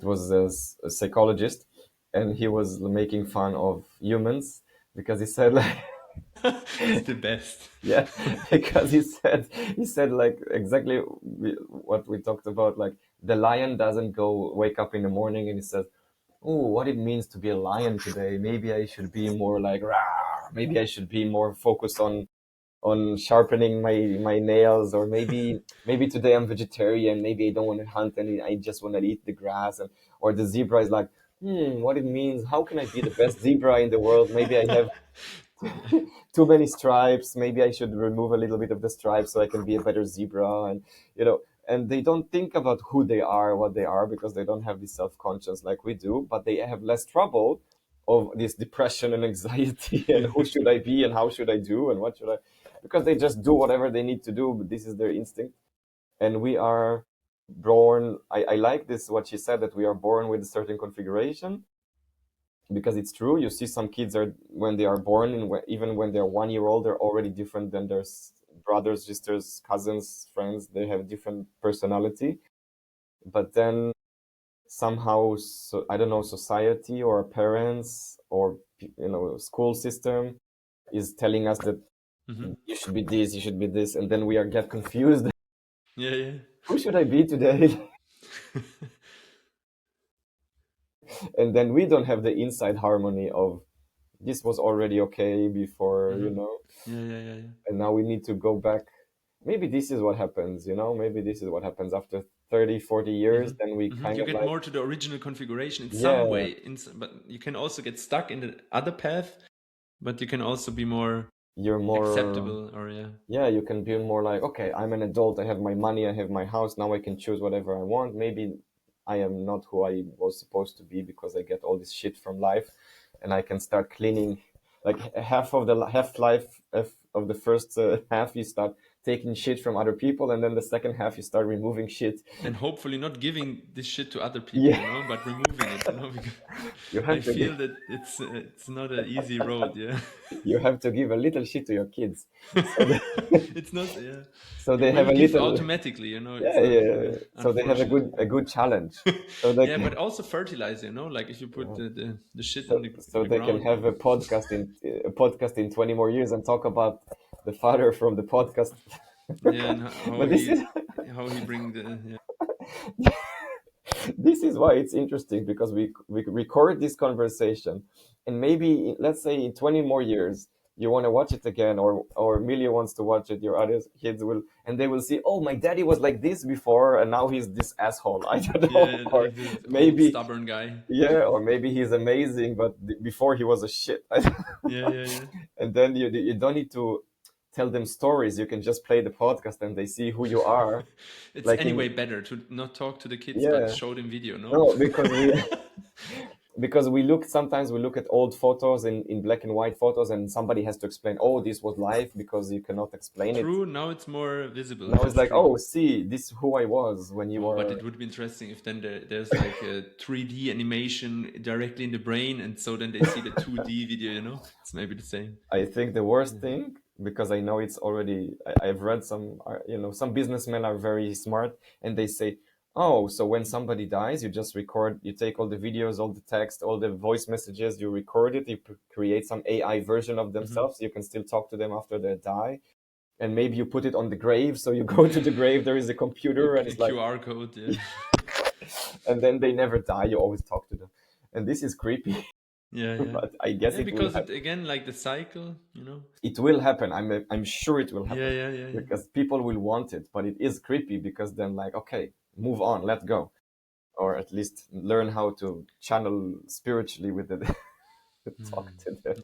was a psychologist, and he was making fun of humans because he said like, It's the best. yeah, because he said like exactly what we talked about. Like the lion doesn't go wake up in the morning and he says, "Oh, what it means to be a lion today. Maybe I should be more like rah. Maybe I should be more focused on sharpening my nails, or maybe today I'm vegetarian. Maybe I don't want to hunt and I just want to eat the grass." And or the zebra is like, what it means. How can I be the best zebra in the world? Maybe I have too many stripes. Maybe I should remove a little bit of the stripes so I can be a better zebra. And and they don't think about who they are, what they are, because they don't have this self-conscious like we do. But they have less trouble of this depression and anxiety and who should I be and how should I do and what should I, because they just do whatever they need to do. But this is their instinct, and we are born. I like this what she said, that we are born with a certain configuration, because it's true. You see some kids are, when they are born, and even when they're 1 year old, they're already different than their brothers, sisters, cousins, friends. They have different personality. But then somehow, so I don't know, society or parents or school system is telling us that Hmm. you should be this, you should be this, and then we are get confused. Yeah, yeah. Who should I be today? And then we don't have the inside harmony of this was already okay before, Hmm. Yeah, yeah, yeah, yeah. and now we need to go back. Maybe this is what happens, maybe this is what happens after 30, 40 years. Hmm. Then we Hmm. kind You of get like, more to the original configuration in some yeah, way, but you can also get stuck in the other path, but you can also be more you're more, acceptable, or yeah. yeah, you can be more like, okay, I'm an adult, I have my money, I have my house, now I can choose whatever I want. Maybe I am not who I was supposed to be because I get all this shit from life, and I can start cleaning. Like half of the half life of the first half, you start taking shit from other people, and then the second half you start removing shit. And hopefully not giving this shit to other people, Yeah, but removing it, because you I have to feel that it's not an easy road, yeah. you have to give a little shit to your kids, so they, It's not, yeah. so You they have will a give little, automatically, yeah, it's not, yeah. So they have a unfortunately. good challenge, so they Yeah, but can, also fertilizer, like if you put yeah. the shit in So in so the they can ground, have a podcast in 20 more years and talk about the father from the podcast. Yeah, and how But this is how he bring the, yeah. this is why it's interesting, because we record this conversation, and maybe let's say in 20 more years you want to watch it again, or Millie wants to watch it, your other kids will, and they will see, oh, my daddy was like this before and now he's this asshole. I don't know. Yeah, Or like this old maybe, stubborn guy. yeah, or maybe he's amazing, but before he was a shit. Yeah, yeah, yeah. And then you don't need to tell them stories. You can just play the podcast and they see who you are. It's Like anyway in, better to not talk to the kids, but yeah, show them video, no? no, because we look, sometimes we look at old photos in black and white photos, and somebody has to explain, oh, this was live, because you cannot explain it. True, now it's more visible. Now it's That's like, true. oh, see, this is who I was when you Oh, but were. it would be interesting if then there's like a 3D animation directly in the brain, and so then they see the 2D video, It's maybe the same. I think the worst Yeah. thing, because I know it's already, I've read some, some businessmen are very smart, and they say, oh, so when somebody dies, you just record, you take all the videos, all the text, all the voice messages, you record it, you create some AI version of Hmm. themselves. So you can still talk to them after they die. And maybe you put it on the grave. So you go to the grave, there is a computer, and A it's like, QR code, yeah. and then they never die. You always talk to them. And this is creepy, Yeah, yeah. but I guess Yeah, it will because it happen. again, like the cycle, It will happen. I'm sure it will Yeah, happen, yeah, yeah, yeah. because people will want it. But it is creepy, because then, like, okay, move on, let go, or at least learn how to channel spiritually with it. Talk Hmm. to them.